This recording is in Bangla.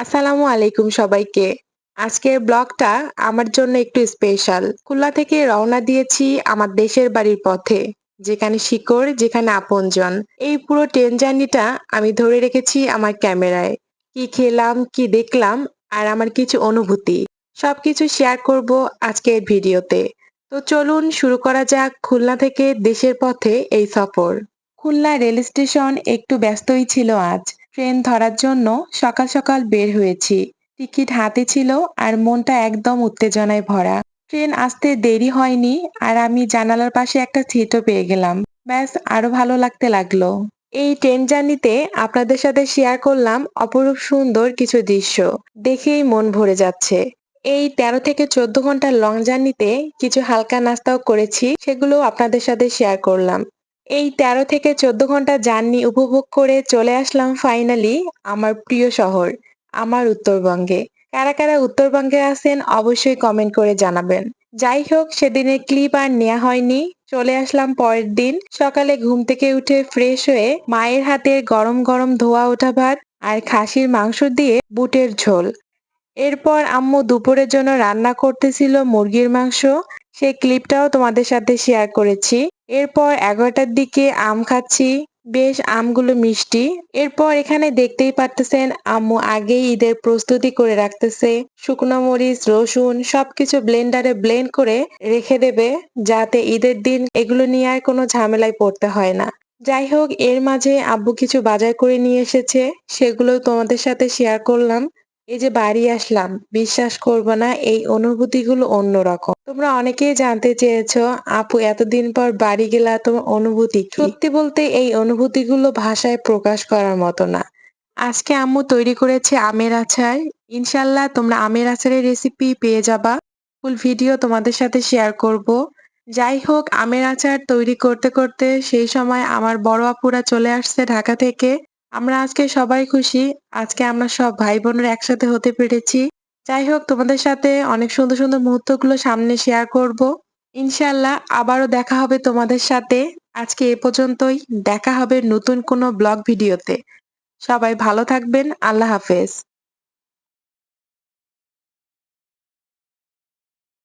আসসালামু আলাইকুম সবাইকে। আজকের ব্লগটা আমার জন্য একটু স্পেশাল। খুলনা থেকে রওনা দিয়েছি আমার দেশের বাড়ির পথে। যেখানে শিকড়, যেখানে আপনজন। এই পুরো ট্রেন জার্নিটা আমি ধরে রেখেছি আমার ক্যামেরায়। কি খেলাম, কি দেখলাম, আর আমার কিছু অনুভূতি। সবকিছু শেয়ার করব আজকের ভিডিওতে। তো চলুন শুরু করা যাক খুলনা থেকে দেশের পথে এই সফর। খুলনা রেল স্টেশন একটু ব্যস্তই ছিল আজ। ট্রেন ধরার জন্য সকাল সকাল বের হয়েছি। টিকিট হাতে ছিল আর মনটা একদম উত্তেজনায় ভরা। ট্রেন আসতে দেরি হয়নি আর আমি জানালার পাশে একটা সিটও পেয়ে গেলাম। ব্যাস আরো ভালো লাগতে লাগলো। এই ট্রেন জার্নিতে আপনাদের সাথে শেয়ার করলাম অপরূপ সুন্দর কিছু দৃশ্য। দেখেই মন ভরে যাচ্ছে। এই ১৩ থেকে ১৪ ঘন্টার লং জার্নিতে কিছু হালকা নাস্তাও করেছি, সেগুলোও আপনাদের সাথে শেয়ার করলাম। এই ১৩ থেকে ১৪ ঘন্টা জার্নি উপভোগ করে চলে আসলাম ফাইনালি আমার প্রিয় শহর, আমার উত্তরবঙ্গে। কারা কারা উত্তরবঙ্গে আছেন অবশ্যই কমেন্ট করে জানাবেন। যাই হোক, সেদিনের ক্লিপ আর নেওয়া হয়নি। চলে আসলাম পরের দিন সকালে ঘুম থেকে উঠে ফ্রেশ হয়ে মায়ের হাতের গরম গরম ধোয়া ওঠা ভাত আর খাসির মাংস দিয়ে বুটের ঝোল। এরপর আম্মু দুপুরের জন্য রান্না করতেছিল মুরগির মাংস। সেই ক্লিপটাও তোমাদের সাথে শেয়ার করেছি। এরপর ১১টার দিকে আম খাচ্ছি। বেশ আমগুলো মিষ্টি। এরপর এখানে দেখতেই পারতেছেন আম্মু আগেই ঈদের প্রস্তুতি করে রাখতেছে। শুকনো মরিচ, রসুন সবকিছু ব্লেন্ডারে ব্লেন্ড করে রেখে দেবে, যাতে ঈদের দিন এগুলো নিয়ে আর কোনো ঝামেলায় পড়তে হয় না। যাই হোক, এর মাঝে আব্বু কিছু বাজার করে নিয়ে এসেছে, সেগুলো তোমাদের সাথে শেয়ার করলাম। এই যে বাড়ি আসলাম, বিশ্বাস করব না, এই অনুভূতিগুলো অন্যরকম। তোমরা অনেকেই জানতে চেয়েছো, আপু এতদিন পর বাড়ি গেলা, তোমার অনুভূতি কি? সত্যি বলতে এই অনুভূতিগুলো ভাষায় প্রকাশ করার মতো না। আজকে আম্মু তৈরি করেছে আমের আচার। ইনশাল্লাহ তোমরা আমের আচারের রেসিপি পেয়ে যাবা। ফুল ভিডিও তোমাদের সাথে শেয়ার করব। যাই হোক, আমের আচার তৈরি করতে করতে সেই সময় আমার বড় আপুরা চলে আসছে ঢাকা থেকে। আমরা আজকে সবাই খুশি। আজকে আমরা সব ভাই বোনেরা একসাথে হতে পেরেছি। যাই হোক, তোমাদের সাথে অনেক সুন্দর সুন্দর মুহূর্তগুলো সামনে শেয়ার করব। ইনশাল্লাহ আবারও দেখা হবে তোমাদের সাথে। আজকে এ পর্যন্তই। দেখা হবে নতুন কোনো ব্লগ ভিডিওতে। সবাই ভালো থাকবেন। আল্লাহ হাফেজ।